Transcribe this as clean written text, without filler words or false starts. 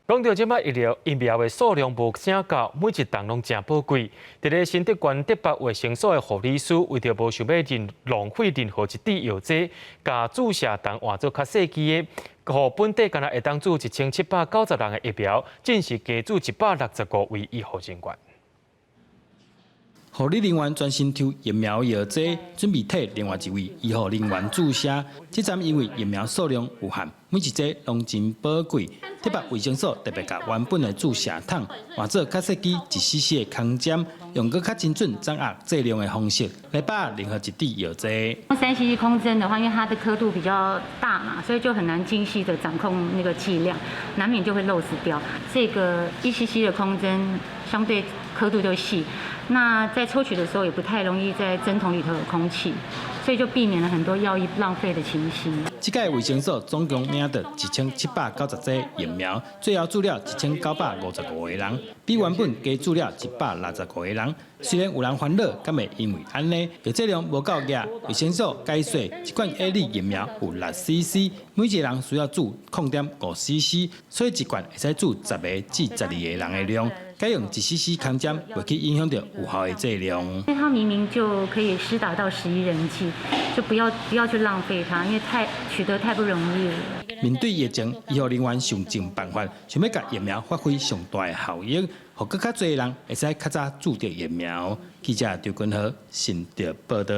讲到即摆疫苗的数量无啥够，每一档拢真宝贵。伫咧新德县德北卫生所的护理师为着无想要浪费任何一滴药剂，甲注射档换做较细支的，互本地敢若会当注1790人的疫苗，正是加注165位医护人员。护理人员专心抽疫苗药剂，准备替另外一位医护人员注射。这站因为疫苗数量有限，每一剂拢真宝贵。德北卫生所特别把原本的注射筒换做较细支1cc的空针，用个较精准掌握剂量的方式来把任何一滴药剂。用3cc 空针的话，因为它的刻度比较大嘛，所以就很难精细的掌控那个剂量，难免就会漏失掉。这个1cc 的空针相对刻度就细。那在抽取的时候也不太容易在针筒里头有空气，所以就避免了很多药液浪费的情形。这届卫生所总共领到1790剂疫苗，最后注了1955个人，比原本加注了165个人。虽然有人烦恼，敢会因为安尼药剂量无够额，卫生所解说一罐 A 类疫苗有6cc， 每一个人需要注0.5cc， 所以一罐会使注10个至12个人的量。改用1cc 空针，会去影响到有效的剂量。因为它明明就可以施打到11人剂，就不要去浪费它，因为取得太不容易了。面对疫情，医护人员想尽办法，想要把疫苗发挥上大的效益，让更加多人会使较早注射疫苗。记者刘君豪，新竹报道。